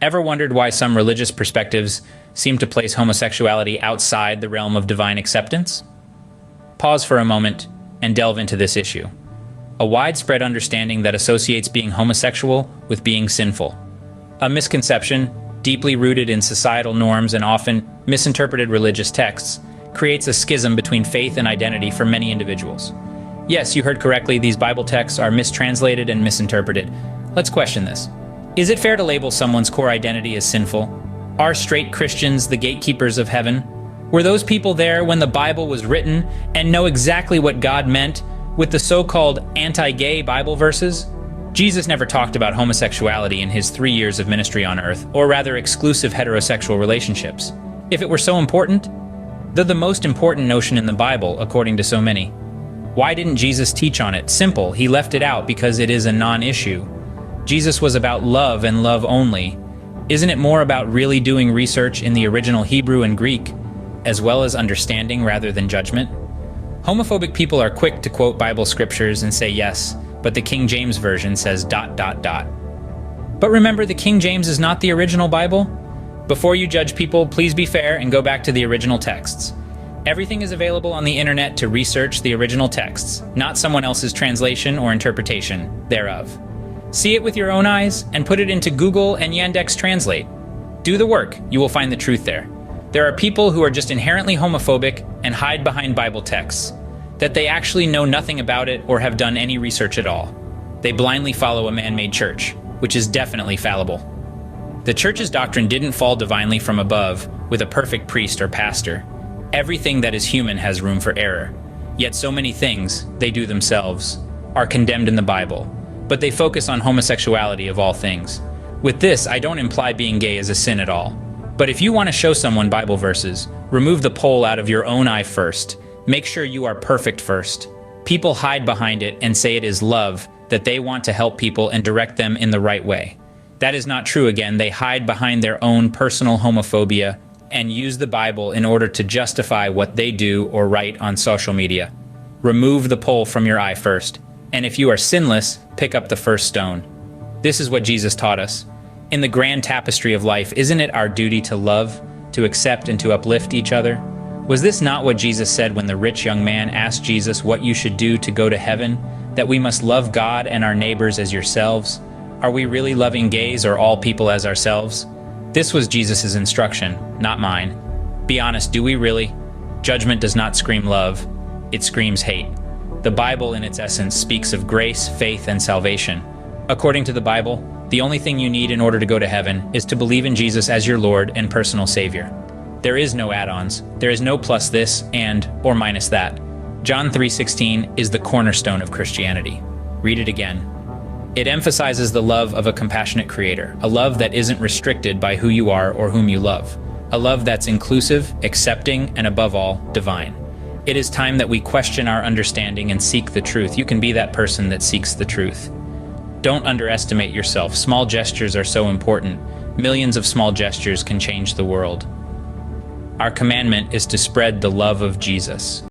Ever wondered why some religious perspectives seem to place homosexuality outside the realm of divine acceptance? Pause for a moment and delve into this issue. A widespread understanding that associates being homosexual with being sinful. A misconception, deeply rooted in societal norms and often misinterpreted religious texts, creates a schism between faith and identity for many individuals. Yes, you heard correctly, these Bible texts are mistranslated and misinterpreted. Let's question this. Is it fair to label someone's core identity as sinful? Are straight Christians the gatekeepers of heaven? Were those people there when the Bible was written and know exactly what God meant with the so-called anti-gay Bible verses? Jesus never talked about homosexuality in his 3 years of ministry on earth, or rather exclusive heterosexual relationships. If it were so important, they're the most important notion in the Bible, according to so many. Why didn't Jesus teach on it? Simple, he left it out because it is a non-issue. Jesus was about love and love only. Isn't it more about really doing research in the original Hebrew and Greek, as well as understanding rather than judgment? Homophobic people are quick to quote Bible scriptures and say yes, but the King James Version says ... But remember, the King James is not the original Bible. Before you judge people, please be fair and go back to the original texts. Everything is available on the internet to research the original texts, not someone else's translation or interpretation thereof. See it with your own eyes and put it into Google and Yandex Translate. Do the work, you will find the truth there. There are people who are just inherently homophobic and hide behind Bible texts, that they actually know nothing about it or have done any research at all. They blindly follow a man-made church, which is definitely fallible. The church's doctrine didn't fall divinely from above with a perfect priest or pastor. Everything that is human has room for error. Yet so many things they do themselves are condemned in the Bible, but they focus on homosexuality of all things. With this, I don't imply being gay is a sin at all. But if you want to show someone Bible verses, remove the pole out of your own eye first. Make sure you are perfect first. People hide behind it and say it is love, that they want to help people and direct them in the right way. That is not true. Again, they hide behind their own personal homophobia and use the Bible in order to justify what they do or write on social media. Remove the pole from your eye first. And if you are sinless, pick up the first stone. This is what Jesus taught us. In the grand tapestry of life, isn't it our duty to love, to accept, and to uplift each other? Was this not what Jesus said when the rich young man asked Jesus what you should do to go to heaven? That we must love God and our neighbors as yourselves? Are we really loving gays or all people as ourselves? This was Jesus' instruction, not mine. Be honest, do we really? Judgment does not scream love, it screams hate. The Bible in its essence speaks of grace, faith, and salvation. According to the Bible, the only thing you need in order to go to heaven is to believe in Jesus as your Lord and personal Savior. There is no add-ons. There is no plus this and or minus that. John 3:16 is the cornerstone of Christianity. Read it again. It emphasizes the love of a compassionate creator, a love that isn't restricted by who you are or whom you love, a love that's inclusive, accepting, and above all, divine. It is time that we question our understanding and seek the truth. You can be that person that seeks the truth. Don't underestimate yourself. Small gestures are so important. Millions of small gestures can change the world. Our commandment is to spread the love of Jesus.